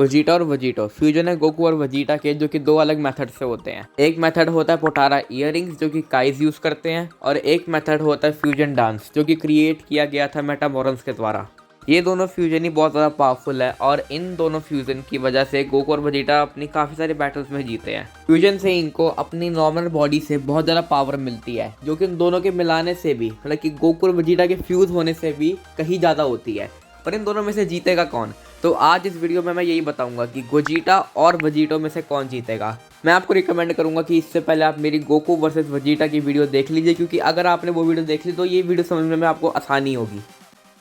Vegeta और Vegito fusion है Goku और वेजिटा के, जो कि दो अलग मेथड से होते हैं। एक मेथड होता है पोटारा इयररिंग्स जो कि काइज यूज़ करते हैं, और एक मेथड होता है फ्यूजन डांस जो कि क्रिएट किया गया था मेटामॉरन्स के द्वारा। ये दोनों फ्यूजन ही बहुत ज़्यादा पावरफुल है और इन दोनों फ्यूजन की वजह से गोकू और वेजिटा अपनी काफ़ी सारे बैटल्स में जीते हैं। फ्यूजन से इनको अपनी नॉर्मल बॉडी से बहुत ज़्यादा पावर मिलती है, जो कि इन दोनों के मिलाने से भी, मतलब कि गोकू और वेजिटा के फ्यूज़ होने से भी कहीं ज़्यादा होती है। पर इन दोनों में से जीतेगा कौन? तो आज इस वीडियो में मैं यही बताऊंगा कि गोजिटा और वेजिटो में से कौन जीतेगा। मैं आपको रिकमेंड करूंगा कि इससे पहले आप मेरी गोकू वर्सेस वेजिटा की वीडियो देख लीजिए, क्योंकि अगर आपने वो वीडियो देख ली तो ये वीडियो समझने में आपको आसानी होगी।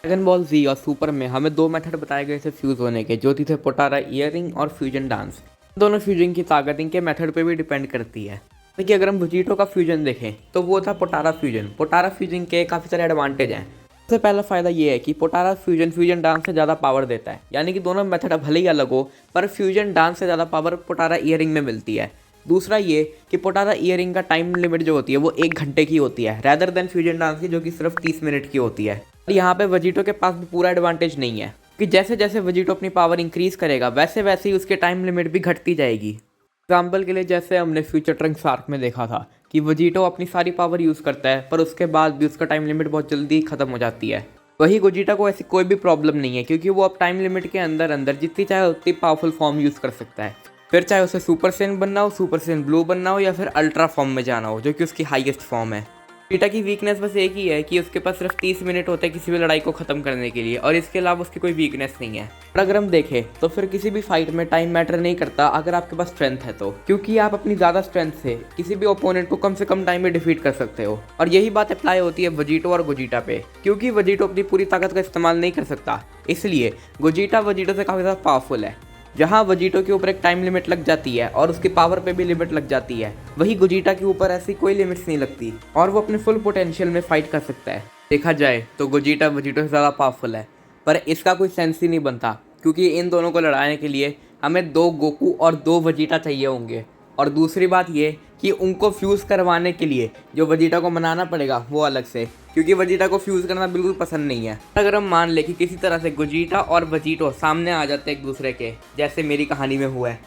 ड्रैगन बॉल जी और सुपर में हमें दो मेथड बताए गए थे फ्यूज़ होने के, जो थे पोटारा इयररिंग और फ्यूजन डांस। दोनों फ्यूजन की ताकत इनके मेथड पे भी डिपेंड करती है। देखिए, अगर हम वेजिटो का फ्यूजन देखें तो वो था पोटारा फ्यूजन। पोटारा फ्यूजन के काफ़ी सारे एडवांटेज हैं। सबसे पहला फ़ायदा ये है कि पोटारा फ्यूजन डांस से ज़्यादा पावर देता है, यानी कि दोनों मेथड भले ही अलग हो पर फ्यूजन डांस से ज़्यादा पावर पोटारा इयररिंग में मिलती है। दूसरा ये कि पोटारा इयररिंग का टाइम लिमिट जो होती है वो 1 घंटे की होती है, रैदर देन फ्यूजन डांस की जो कि सिर्फ 30 मिनट की होती है। और यहाँ पे वेजिटो के पास भी पूरा एडवांटेज नहीं है कि जैसे जैसे वेजिटो अपनी पावर इंक्रीज़ करेगा वैसे वैसे ही उसके टाइम लिमिट भी घटती जाएगी। एग्जाम्पल के लिए जैसे हमने फ्यूचर ट्रंक्स आर्क में देखा था कि वेजिटो अपनी सारी पावर यूज़ करता है पर उसके बाद भी उसका टाइम लिमिट बहुत जल्दी ख़त्म हो जाती है। वही गोजिटा को ऐसी कोई भी प्रॉब्लम नहीं है, क्योंकि वो अब टाइम लिमिट के अंदर अंदर जितनी चाहे उतनी पावरफुल फॉर्म यूज़ कर सकता है। फिर चाहे उसे सुपर सेन बनना हो, सुपर सेन ब्लू बनना हो, या फिर अल्ट्रा फॉर्म में जाना हो जो कि उसकी हाईएस्ट फॉर्म है। गोजिटा की वीकनेस बस एक ही है कि उसके पास सिर्फ 30 मिनट होते हैं किसी भी लड़ाई को ख़त्म करने के लिए, और इसके अलावा उसकी कोई वीकनेस नहीं है। और अगर हम देखें तो फिर किसी भी फाइट में टाइम मैटर नहीं करता अगर आपके पास स्ट्रेंथ है तो, क्योंकि आप अपनी ज़्यादा स्ट्रेंथ से किसी भी ओपोनेंट को कम से कम टाइम में डिफीट कर सकते हो। और यही बात अप्लाई होती है वेजिटो और गोजिटा पे, क्योंकि वेजिटो अपनी पूरी ताकत का इस्तेमाल नहीं कर सकता, इसलिए गोजिटा वेजिटो से काफ़ी ज़्यादा पावरफुल है। जहाँ वेजिटो के ऊपर एक टाइम लिमिट लग जाती है और उसकी पावर पे भी लिमिट लग जाती है, वही गोजिटा के ऊपर ऐसी कोई लिमिट्स नहीं लगती और वो अपने फुल पोटेंशियल में फाइट कर सकता है। देखा जाए तो गोजिटा वेजिटो से ज़्यादा पावरफुल है, पर इसका कोई सेंस ही नहीं बनता, क्योंकि इन दोनों को लड़ाने के लिए हमें 2 गोकू और 2 वेजिटा चाहिए होंगे। और दूसरी बात ये कि उनको फ्यूज़ करवाने के लिए जो वेजिटा को मनाना पड़ेगा वो अलग से, क्योंकि वेजिटा को फ्यूज़ करना बिल्कुल पसंद नहीं है। अगर हम मान लें कि किसी तरह से गोजिटा और वेजिटो सामने आ जाते हैं एक दूसरे के, जैसे मेरी कहानी में हुआ है,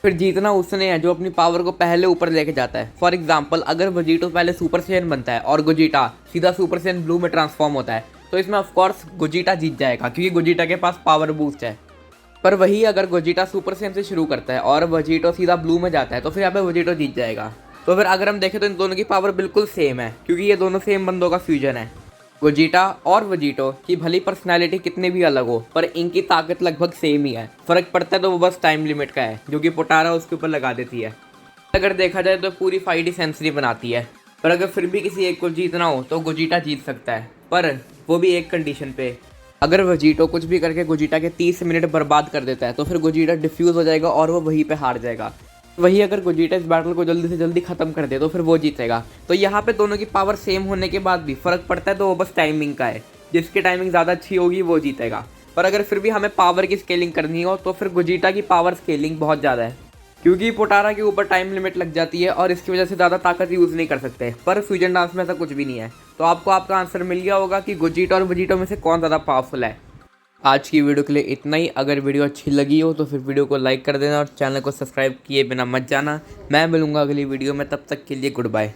फिर जीतना उसने है जो अपनी पावर को पहले ऊपर लेके जाता है। फॉर एग्जाम्पल, अगर वेजिटो पहले सुपर सेन बनता है और गोजिटा सीधा सुपर सेन ब्लू में ट्रांसफॉर्म होता है तो इसमें ऑफकोर्स गोजिटा जीत जाएगा, क्योंकि गोजिटा के पास पावर बूस्ट है। पर वही अगर गोजिटा सुपर सेन से शुरू करता है और वेजिटो सीधा ब्लू में जाता है तो फिर यहाँ पे वेजिटो जीत जाएगा। तो फिर अगर हम देखें तो इन दोनों की पावर बिल्कुल सेम है, क्योंकि ये दोनों सेम बंदों का फ्यूजन है। गोजिटा और वेजिटो की भली पर्सनैलिटी कितने भी अलग हो पर इनकी ताकत लगभग सेम ही है। फ़र्क पड़ता है तो वो बस टाइम लिमिट का है, जो कि पोटारा उसके ऊपर लगा देती है। अगर देखा जाए तो पूरी फाइट ही सेंसरी बनाती है, पर अगर फिर भी किसी एक को जीतना हो तो गोजिटा जीत सकता है, पर वो भी एक कंडीशन पे। अगर वेजिटो कुछ भी करके गोजिटा के 30 मिनट बर्बाद कर देता है तो फिर गोजिटा डिफ्यूज़ हो जाएगा और वो वहीं पे हार जाएगा। वही अगर गोजिटा इस बैटल को जल्दी से जल्दी ख़त्म कर दे तो फिर वो जीतेगा। तो यहाँ पे दोनों की पावर सेम होने के बाद भी फ़र्क पड़ता है तो वो बस टाइमिंग का है, जिसकी टाइमिंग ज़्यादा अच्छी होगी वो जीतेगा। पर अगर फिर भी हमें पावर की स्केलिंग करनी हो तो फिर गोजिटा की पावर स्केलिंग बहुत ज़्यादा है, क्योंकि पोटारा के ऊपर टाइम लिमिट लग जाती है और इसकी वजह से ज़्यादा ताकत यूज़ नहीं कर सकते। पर फ्यूजन डांस में ऐसा कुछ भी नहीं है। तो आपको आपका आंसर मिल गया होगा कि गोजिटा और वेजिटो में से कौन ज़्यादा पावरफुल है। आज की वीडियो के लिए इतना ही। अगर वीडियो अच्छी लगी हो तो फिर वीडियो को लाइक कर देना और चैनल को सब्सक्राइब किए बिना मत जाना। मैं मिलूंगा अगली वीडियो में, तब तक के लिए गुड बाय।